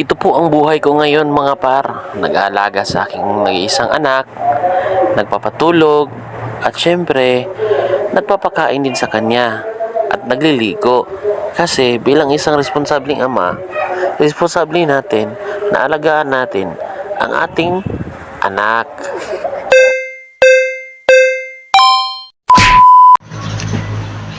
Ito po ang buhay ko ngayon mga par. Nag-aalaga sa aking nag-iisang anak, nagpapatulog, at syempre, nagpapakain din sa kanya at nagliligo. Kasi bilang isang responsabling ama, responsable natin na alagaan natin ang ating anak.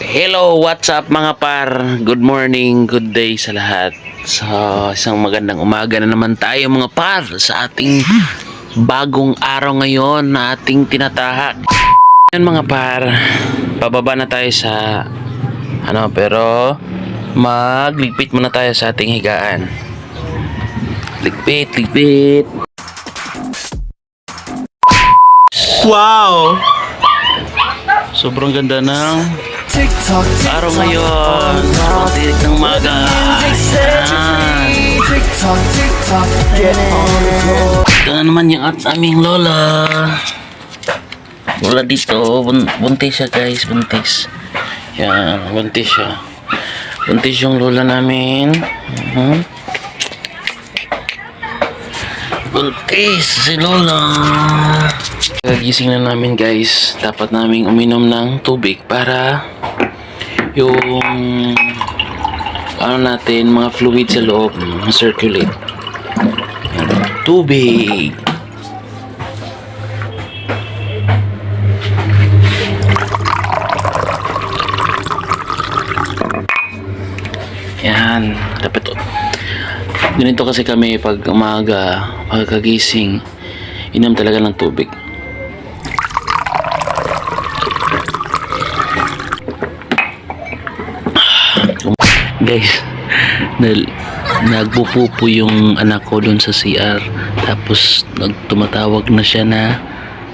Hello, what's up mga par? Good morning, good day sa lahat. So, isang magandang umaga na naman tayo mga par sa ating bagong araw ngayon na ating tinatahak. Yan mga par, pababa na tayo sa pero magligpit muna tayo sa ating higaan. Ligpit. Wow! Sobrang ganda ng araw ngayon. Sobrang tirik ng maga. Ito na naman yung aming lola. Wala dito. Buntis siya guys. Buntis. Yan. Buntis siya. Buntis yung lola namin. Buntis si lola. Kagising na namin guys. Dapat naming uminom ng tubig para yung natin, mga fluid sa loob circulate. Tubig. Yan. Dapat ganito kasi kami pag umaga, pagkagising, inom talaga ng tubig. Guys, nagpupupo yung anak ko doon sa CR. Tapos tumatawag na siya na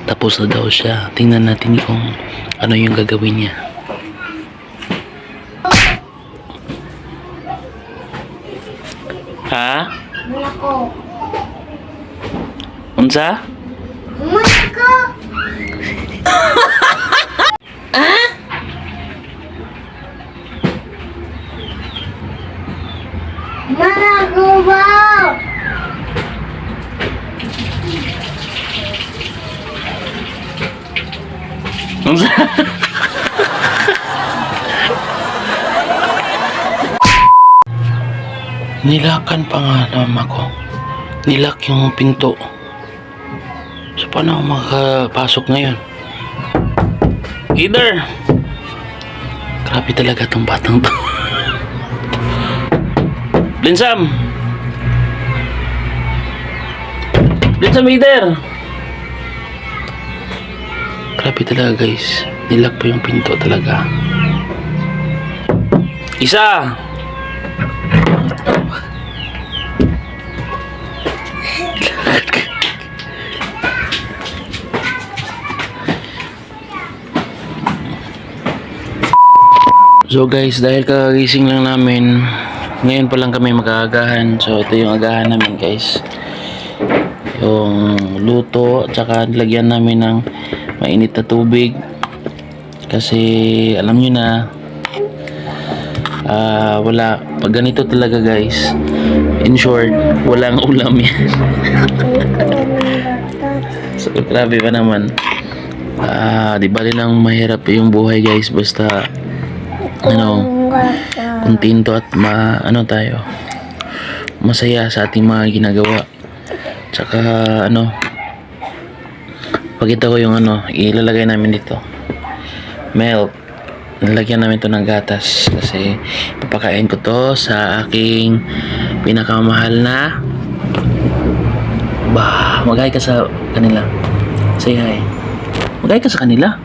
tapos na daw siya. Tingnan natin kung ano yung gagawin niya. Ha? Malako. Unsa? Malako. Malako ba? Unsa? Nilakan pa nga mama ko. Nilak yung pinto. So paano ako makapasok ngayon? Either. Grabe talaga tong batang to. Blinsam! Blinsam, either! Grabe talaga guys. Nilak pa yung pinto talaga. Isa! So guys, dahil kakagising lang namin, ngayon pa lang kami mag-aagahan. So ito yung agahan namin guys, yung luto, at saka nilagyan namin ng mainit na tubig kasi alam nyo na wala, pag ganito talaga guys, in short, walang ulam yan. So grabe pa naman. Di bali lang mahirap yung buhay guys, basta kontento at tayo masaya sa ating mga ginagawa. Tsaka pakita ko yung ilalagay namin dito, milk. Nilagyan namin to ng gatas kasi papakain ko to sa aking pinakamahal na mag-hi ka sa kanila, say hi. Mag-hi ka sa kanila,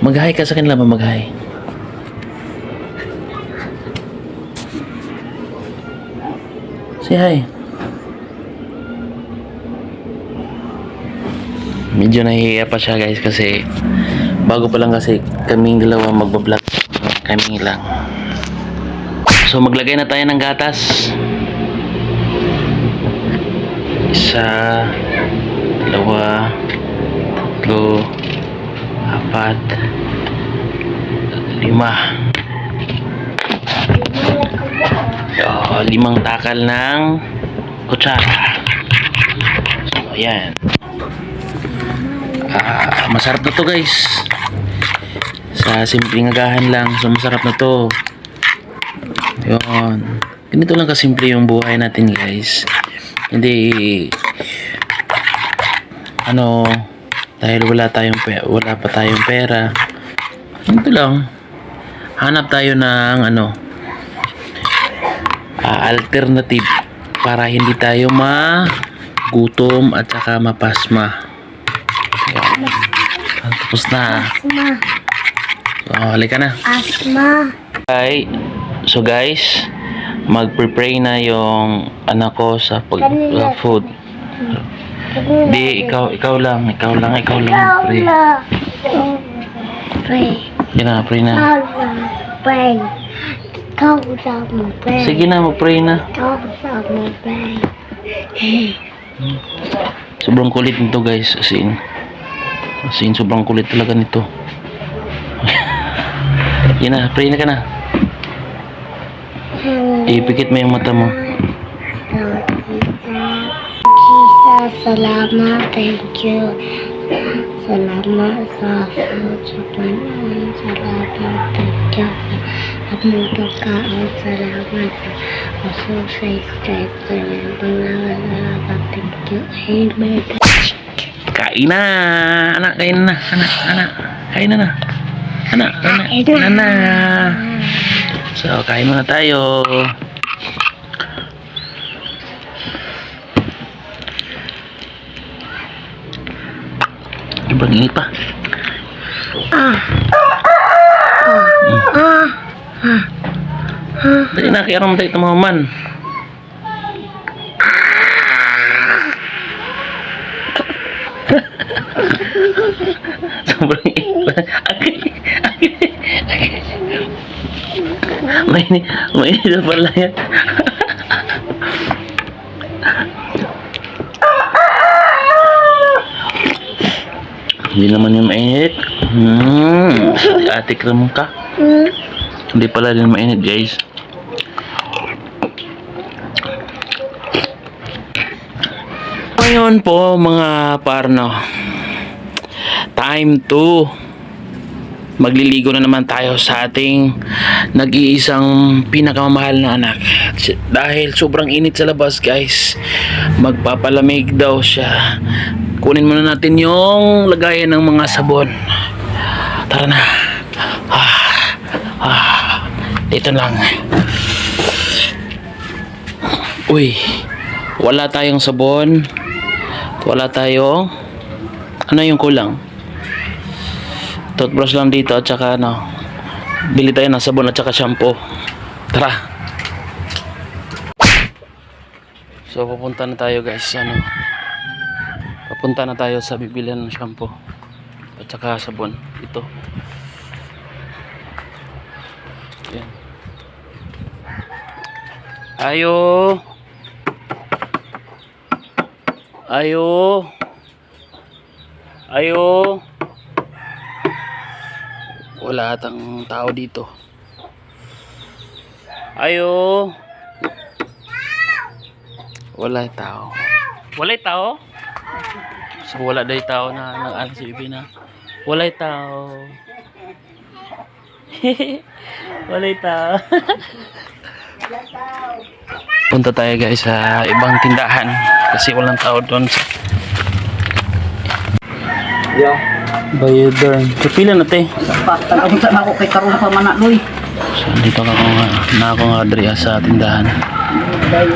mag-hi ka sa kanila ba? Mag-hi. Say hi. Medyo nahihiya pa siya guys kasi bago pa lang kasi kaming dalawa magbablog. Kami lang. So maglagay na tayo ng gatas. Isa, dalawa, tatlo, apat, 5. So, 5 takal ng kutsara. So, ayan. Masarap na to guys. Sa simpleng agahan lang. So, masarap na to. Yun. Ganito lang kasimple yung buhay natin guys. Hindi dahil wala pa tayong pera. Ganito lang. Hanap tayo ng alternative para hindi tayo magutom at saka mapasma. Yan. Tapos na. Asma. So, halika na. Asma. Okay. So guys, mag-prepare na yung anak ko sa food. Di, ikaw lang. Pray. Pray. Sige na, pray na. Pray. Ikaw lang mag-pray. Sige na, mag-pray na. Ikaw lang mag-pray. Sobrang kulit nito guys. As in, sobrang kulit talaga nito. Yan na, pray na ka na. Ipikit mo yung mata mo. Jesus, salamat. Thank you. Salamat sa food, sa Panginoon. Salamat. Thank you. At mong pagkaon. Salamat. Also, sa strength. Salamat. Thank you. Amen. Kain na. Anak, kain na. Anak. Kain na. Anak. So, kain muna tayo. Sobrang init pa. Dali na, kaya naman tayo tumaman. Sobrang init pa. Mainit na pala yan. Hindi naman yung mainit. Atik naman ka. Hindi pala din mainit guys. Ngayon po mga parno, time to magliligo na naman tayo sa ating nag-iisang pinakamamahal na anak. Dahil sobrang init sa labas guys, magpapalamig daw siya. Kunin muna natin yung lagayan ng mga sabon. Tara na. Dito lang. Uy, wala tayong sabon. Wala tayong ano yung kulang? Toothbrush lang dito at saka bili tayo ng sabon at saka shampoo. Tara. So pupunta na tayo guys, papunta na tayo sa bibilihan ng shampoo at saka sabon ito. Yan. Ayo. Wala atang tao dito. Ayo. Wala tao. So wala day tao na nag-ano si Bibi na. Wala tao. Wala tao. Punta tayo guys sa ibang tindahan kasi walang tao doon. Yo. Bayadern. Kapila na te. Pagpunta na ako kay karon pa man Loy. So dito ako nga diri sa tindahan.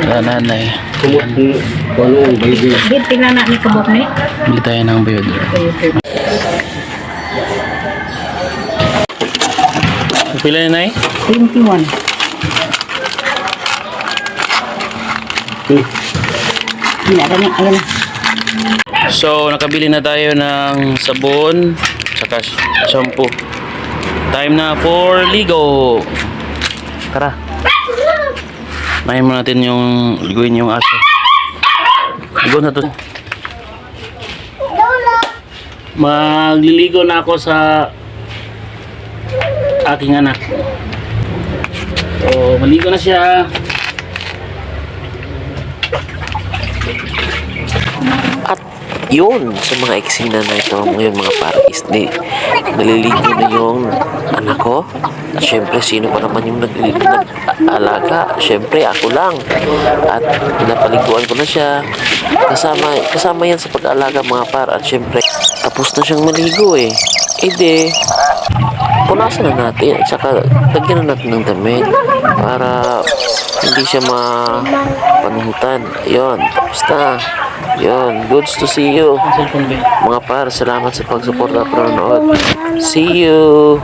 Kaya nanay. Kumuti walong baby. Git pinana ni kubok ni. Bili tayo ng Bayadern. Kapila na nay? 21. Ayan. So nakabili na tayo ng sabon saka shampoo. Time na for ligo. Tara. Mahin mo natin yung liguin yung aso. Ligo na to. Magliligo na ako sa aking anak. So maligo na siya. At yun, sa mga eksena na ito ngayon mga par is naliligo na yung anak ko. At syempre, sino pa naman yung nag-alaga? Syempre, ako lang. At pinapaliguan ko na siya. Kasama yan sa pag-alaga mga par. At syempre, tapos na siyang maligo eh. Punasan na natin. At saka, lagyan na natin ng damit para hindi siya mapanuhutan. Yun, tapos na. Yun, goods to see you. Mga par, salamat sa pagsuporta at panonood. See you!